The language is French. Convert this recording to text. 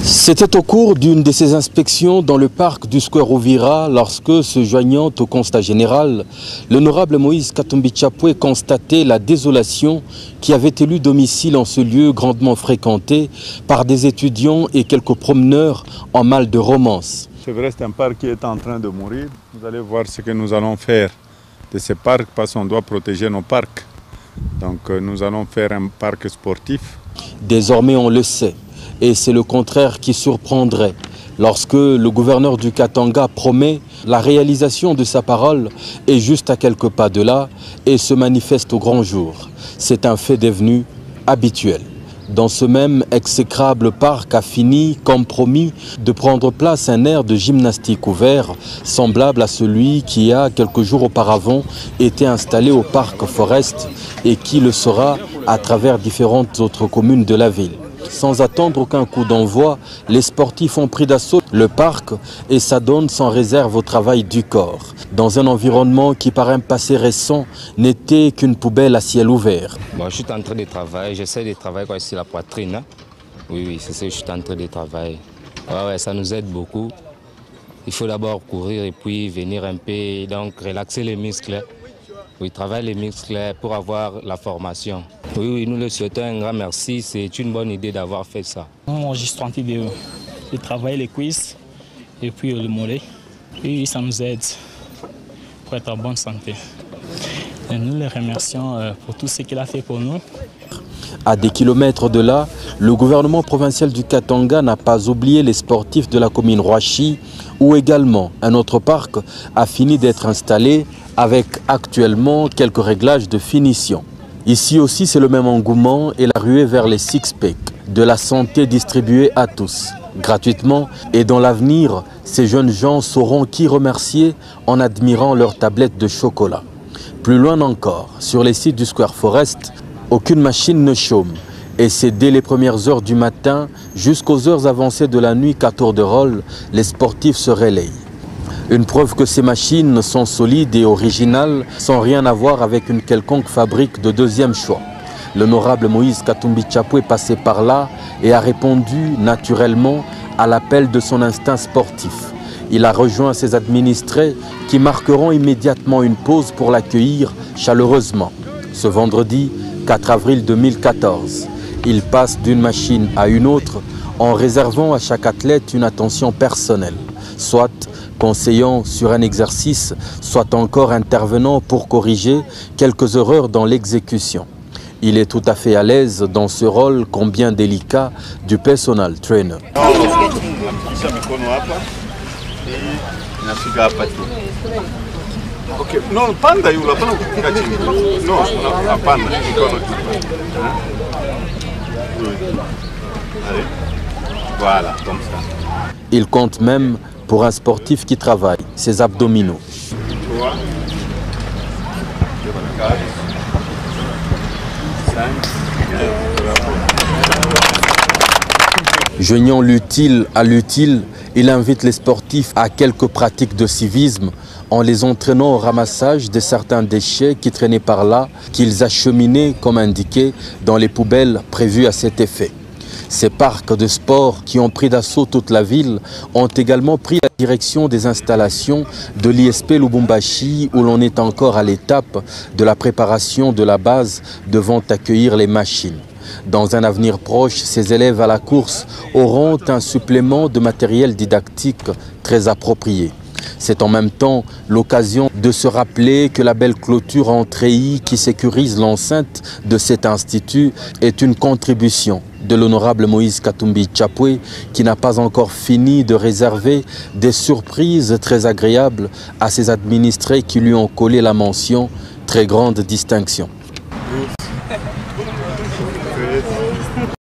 C'était au cours d'une de ces inspections dans le parc du Square Uvira lorsque, se joignant au constat général, l'honorable Moïse Katumbi Tchapoué constatait la désolation qui avait élu domicile en ce lieu grandement fréquenté par des étudiants et quelques promeneurs en mal de romance. C'est vrai, c'est un parc qui est en train de mourir. Vous allez voir ce que nous allons faire de ces parcs parce qu'on doit protéger nos parcs. Donc nous allons faire un parc sportif. Désormais on le sait. Et c'est le contraire qui surprendrait lorsque le gouverneur du Katanga promet la réalisation de sa parole est juste à quelques pas de là et se manifeste au grand jour. C'est un fait devenu habituel. Dans ce même exécrable parc a fini, comme promis, de prendre place un aire de gymnastique ouvert, semblable à celui qui a, quelques jours auparavant, été installé au parc Forest et qui le sera à travers différentes autres communes de la ville. Sans attendre aucun coup d'envoi, les sportifs ont pris d'assaut le parc et s'adonnent sans réserve au travail du corps. Dans un environnement qui, par un passé récent, n'était qu'une poubelle à ciel ouvert. Bon, je suis en train de travailler, j'essaie de travailler quoi, sur la poitrine. Hein? Oui, c'est ça que je suis en train de travailler. Ouais, ça nous aide beaucoup. Il faut d'abord courir et puis venir un peu, donc relaxer les muscles. Oui, travailler les muscles pour avoir la formation. Oui, nous le souhaitons un grand merci. C'est une bonne idée d'avoir fait ça. Moi, je suis en train de travailler les cuisses et puis le mollet. Oui, ça nous aide pour être en bonne santé. Et nous le remercions pour tout ce qu'il a fait pour nous. À des kilomètres de là, le gouvernement provincial du Katanga n'a pas oublié les sportifs de la commune Roachi, où également un autre parc a fini d'être installé avec actuellement quelques réglages de finition. Ici aussi, c'est le même engouement et la ruée vers les six-packs, de la santé distribuée à tous, gratuitement. Et dans l'avenir, ces jeunes gens sauront qui remercier en admirant leurs tablettes de chocolat. Plus loin encore, sur les sites du Square Forest, aucune machine ne chôme. Et c'est dès les premières heures du matin jusqu'aux heures avancées de la nuit qu'à tour de rôle, les sportifs se relayent. Une preuve que ces machines sont solides et originales, sans rien avoir avec une quelconque fabrique de deuxième choix. L'honorable Moïse Katumbi Tchapoué est passé par là et a répondu naturellement à l'appel de son instinct sportif. Il a rejoint ses administrés qui marqueront immédiatement une pause pour l'accueillir chaleureusement. Ce vendredi 4 avril 2014, il passe d'une machine à une autre en réservant à chaque athlète une attention personnelle, soit conseillant sur un exercice, soit encore intervenant pour corriger quelques erreurs dans l'exécution. Il est tout à fait à l'aise dans ce rôle combien délicat du personal trainer. Okay. No, panda yule hapana kupiga chini. No, hapana, mikono juu. Allez. Voilà, comme ça. Il compte même pour un sportif qui travaille ses abdominaux. 3, 4, 5, Joignant l'utile à l'utile, il invite les sportifs à quelques pratiques de civisme en les entraînant au ramassage de certains déchets qui traînaient par là, qu'ils acheminaient, comme indiqué, dans les poubelles prévues à cet effet. Ces parcs de sport qui ont pris d'assaut toute la ville ont également pris la direction des installations de l'ISP Lubumbashi où l'on est encore à l'étape de la préparation de la base devant accueillir les machines. Dans un avenir proche, ces élèves à la course auront un supplément de matériel didactique très approprié. C'est en même temps l'occasion de se rappeler que la belle clôture en treillis qui sécurise l'enceinte de cet institut est une contribution de l'honorable Moïse Katumbi Tchapoué qui n'a pas encore fini de réserver des surprises très agréables à ses administrés qui lui ont collé la mention « Très grande distinction ».